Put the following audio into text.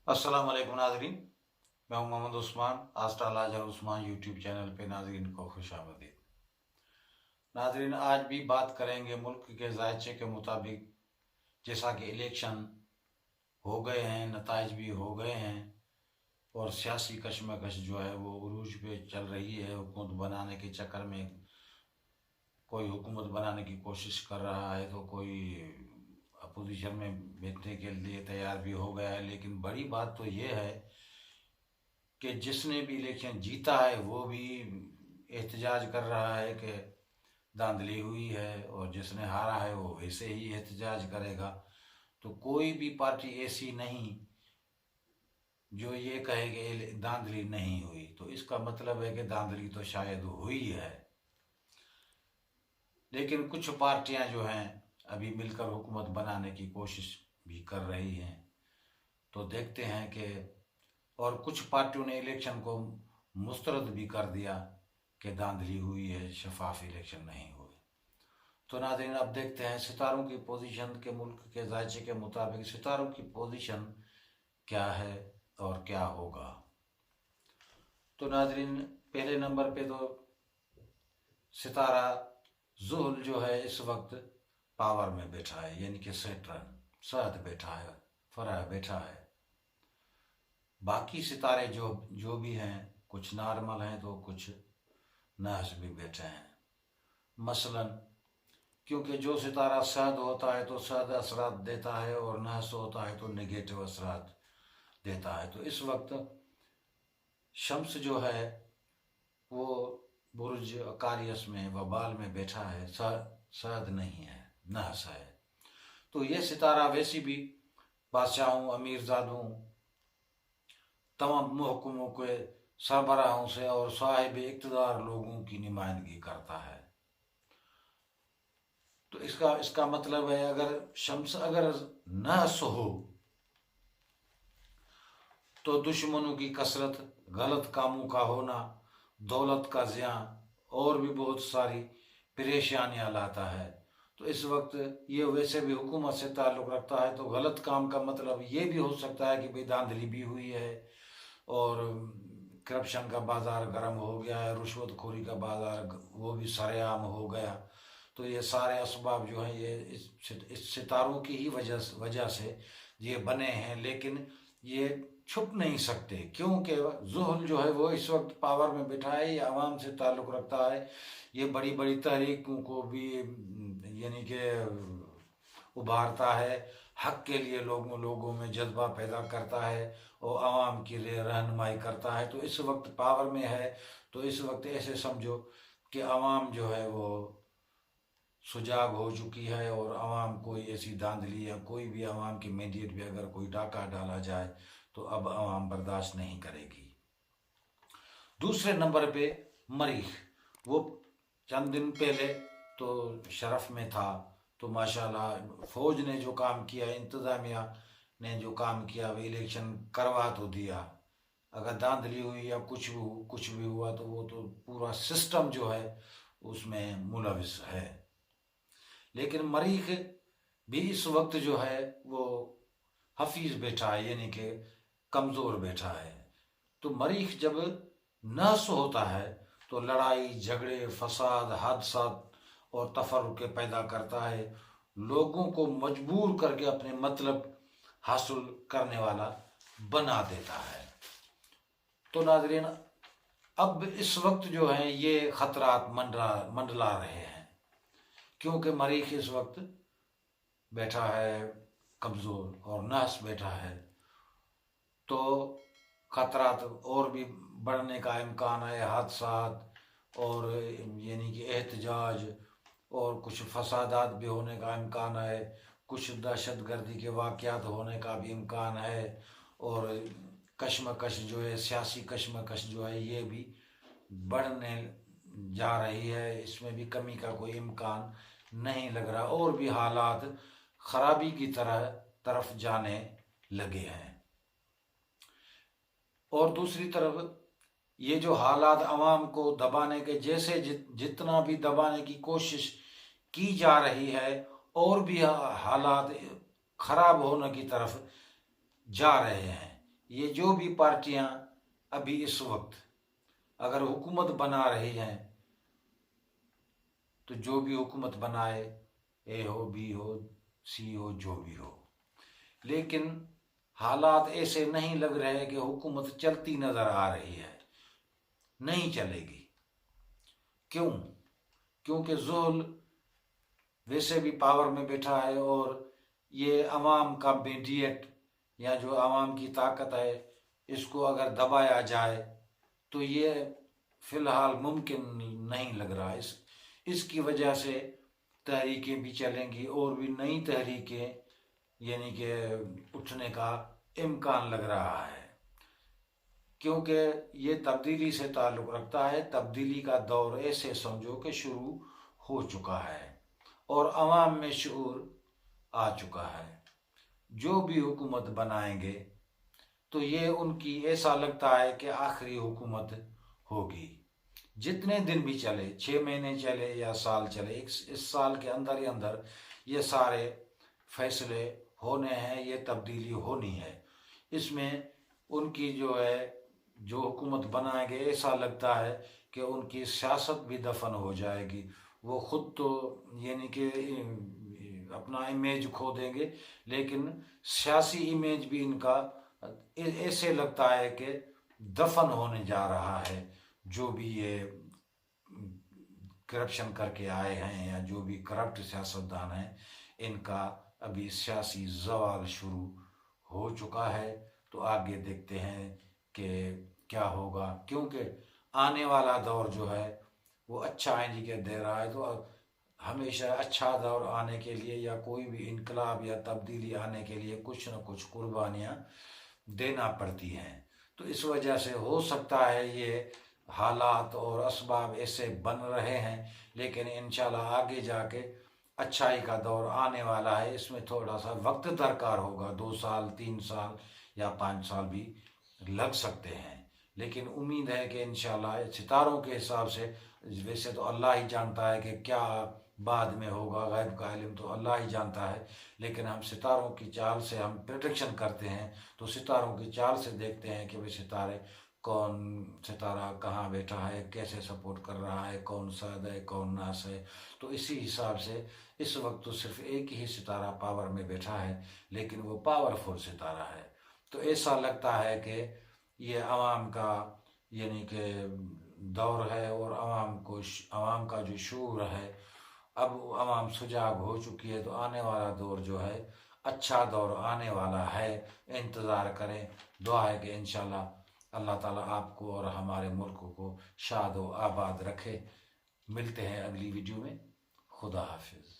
अस्सलाम वालेकुम नाजरीन। मैं हूं मोहम्मद उस्मान। आस्था लाजर उस्मान यूट्यूब चैनल पे नाजरीन को खुश आमदीद। नाजरीन, आज भी बात करेंगे मुल्क के ज़ायचे के मुताबिक। जैसा कि इलेक्शन हो गए हैं, नताइज भी हो गए हैं और सियासी कशमकश जो है वो उरूज पे चल रही है। हुकूमत बनाने के चक्कर में कोई हुकूमत बनाने की कोशिश कर रहा है तो कोई अपोजिशन में बैठने के लिए तैयार भी हो गया है। लेकिन बड़ी बात तो ये है कि जिसने भी इलेक्शन जीता है वो भी एहतजाज कर रहा है कि धांधली हुई है, और जिसने हारा है वो वैसे ही एहतजाज करेगा। तो कोई भी पार्टी ऐसी नहीं जो ये कहे कि धांधली नहीं हुई। तो इसका मतलब है कि धांधली तो शायद हुई है। लेकिन कुछ पार्टियां जो हैं अभी मिलकर हुकूमत बनाने की कोशिश भी कर रही हैं। तो देखते हैं कि और कुछ पार्टियों ने इलेक्शन को मुस्तरद भी कर दिया कि धांधली हुई है, शफाफ इलेक्शन नहीं हुए। तो नाज़रीन, अब देखते हैं सितारों की पोजीशन के मुल्क के ज़ायचे के मुताबिक सितारों की पोजीशन क्या है और क्या होगा। तो नाज़रीन, पहले नंबर पे तो सितारा ज़ुहल जो है इस वक्त पावर में बैठा है, यानी कि सैटर्न साथ बैठा है, फरह बैठा है। बाकी सितारे जो जो भी हैं कुछ नॉर्मल हैं तो कुछ नहस भी बैठे हैं। मसलन क्योंकि जो सितारा सद होता है तो सद असरात देता है और नहस होता है तो नेगेटिव असरात देता है। तो इस वक्त शम्स जो है वो बुर्ज अकारियस में वबाल में बैठा है, सद नहीं है, नहस है। तो ये सितारा वैसी भी बादशाहों, अमीरजादों, तमाम महकुमों के सरबराहों से और साहिब इक़्तिदार लोगों की नुमाइंदगी करता है। तो इसका मतलब है अगर शम्स अगर नहस हो तो दुश्मनों की कसरत, गलत कामों का होना, दौलत का ज़ियां और भी बहुत सारी परेशानियां लाता है। तो इस वक्त ये वैसे भी हुकूमत से ताल्लुक़ रखता है। तो गलत काम का मतलब ये भी हो सकता है कि भाई धांधली भी हुई है और करप्शन का बाज़ार गर्म हो गया है, रुश्वतखोरी का बाज़ार वो भी सरेआम हो गया। तो ये सारे असबाब जो हैं ये इस सितारों की ही वजह से ये बने हैं। लेकिन ये छुप नहीं सकते क्योंकि ज़ुहल जो है वो इस वक्त पावर में बैठा है, ये आवाम से ताल्लुक़ रखता है। ये बड़ी बड़ी तहरीकों को भी यानी कि उभारता है, हक के लिए लोगों में जज्बा पैदा करता है और आवाम की रहनुमाई करता है। तो इस वक्त पावर में है तो इस वक्त ऐसे समझो कि आवाम जो है वो सुजाग हो चुकी है और आवाम कोई ऐसी धांधली या कोई भी आवाम की मैंडेट भी अगर कोई डाका डाला जाए तो अब आवाम बर्दाश्त नहीं करेगी। दूसरे नंबर पे मरीख, वो चंद दिन पहले तो शरफ में था। तो माशाल्लाह फौज ने जो काम किया, इंतज़ामिया ने जो काम किया, वो इलेक्शन करवा तो दिया। अगर धांधली हुई या कुछ भी हुआ तो वो तो पूरा सिस्टम जो है उसमें मुलविस है। लेकिन मरीख भी इस वक्त जो है वो हफीज बैठा है, यानी कि कमज़ोर बैठा है। तो मरीख जब नहस होता है तो लड़ाई झगड़े, फसाद, हादसात और तफर्रुक़ पैदा करता है, लोगों को मजबूर करके अपने मतलब हासिल करने वाला बना देता है। तो नाज़रीन, अब इस वक्त जो है ये ख़तरात मंडला रहे हैं क्योंकि मरीख इस वक्त बैठा है कमज़ोर और नहस बैठा है। तो ख़तरात और भी बढ़ने का इम्कान है, हादसात और यानी कि एहतजाज और कुछ फसादात भी होने का इम्कान है, कुछ दहशतगर्दी के वाक़यात होने का भी इम्कान है और कशमकश जो है, सियासी कशमकश जो है ये भी बढ़ने जा रही है। इसमें भी कमी का कोई इम्कान नहीं लग रहा और भी हालात ख़राबी की तरफ जाने लगे हैं। और दूसरी तरफ ये जो हालात आवाम को दबाने के जैसे जितना भी दबाने की कोशिश की जा रही है और भी हालात ख़राब होने की तरफ जा रहे हैं। ये जो भी पार्टियां अभी इस वक्त अगर हुकूमत बना रही हैं, तो जो भी हुकूमत बनाए, ए हो, बी हो, सी हो, जो भी हो, लेकिन हालात ऐसे नहीं लग रहे कि हुकूमत चलती नजर आ रही है, नहीं चलेगी। क्यों? क्योंकि ज़ुल वैसे भी पावर में बैठा है, और ये अवाम का मीडिएट या जो अवाम की ताकत है, इसको अगर दबाया जाए तो ये फ़िलहाल मुमकिन नहीं लग रहा है। इसकी वजह से तहरीकें भी चलेंगी और भी नई तहरीकें यानी कि उठने का इम्कान लग रहा है, क्योंकि ये तब्दीली से ताल्लुक़ रखता है। तब्दीली का दौर ऐसे समझो कि शुरू हो चुका है और अवाम में शऊर आ चुका है। जो भी हुकूमत बनाएंगे तो ये उनकी ऐसा लगता है कि आखिरी हुकूमत होगी। जितने दिन भी चले, 6 महीने चले या साल चले, इस साल के अंदर ही अंदर ये सारे फैसले होने हैं, ये तब्दीली होनी है। इसमें उनकी जो है, जो हुकूमत बनाएंगे, ऐसा लगता है कि उनकी सियासत भी दफन हो जाएगी। वो खुद तो यानी कि अपना इमेज खो देंगे, लेकिन सियासी इमेज भी इनका ऐसे लगता है कि दफन होने जा रहा है। जो भी ये करप्शन करके आए हैं या जो भी करप्ट सियासतदान हैं, इनका अभी सियासी ज़वाल शुरू हो चुका है। तो आगे देखते हैं कि क्या होगा, क्योंकि आने वाला दौर जो है वो अच्छा इंडिकेट दे रहा है। तो हमेशा अच्छा दौर आने के लिए या कोई भी इनकलाब या तब्दीली आने के लिए कुछ न कुछ कुर्बानियाँ देना पड़ती हैं। तो इस वजह से हो सकता है ये हालात और असबाब ऐसे बन रहे हैं, लेकिन इंशाल्लाह आगे जाके अच्छाई का दौर आने वाला है। इसमें थोड़ा सा वक्त दरकार होगा, 2 साल, 3 साल या 5 साल भी लग सकते हैं, लेकिन उम्मीद है कि इंशाल्लाह सितारों के हिसाब से, वैसे तो अल्लाह ही जानता है कि क्या बाद में होगा, गैब का इल्म तो अल्लाह ही जानता है, लेकिन हम सितारों की चाल से हम प्रेडिक्शन करते हैं। तो सितारों की चाल से देखते हैं कि वे सितारे, कौन सितारा कहाँ बैठा है, कैसे सपोर्ट कर रहा है, कौन साद है, कौन नास है। तो इसी हिसाब से इस वक्त तो सिर्फ एक ही सितारा पावर में बैठा है, लेकिन वो पावरफुल सितारा है। तो ऐसा लगता है कि ये अवाम का यानी कि दौर है, और अवाम का जो शूर है, अब अवाम सुजाग हो चुकी है। तो आने वाला दौर जो है, अच्छा दौर आने वाला है। इंतज़ार करें। दुआ है कि इंशाल्लाह अल्लाह ताला आपको और हमारे मुल्क को शाद व आबाद रखे। मिलते हैं अगली वीडियो में। खुदा हाफिज़।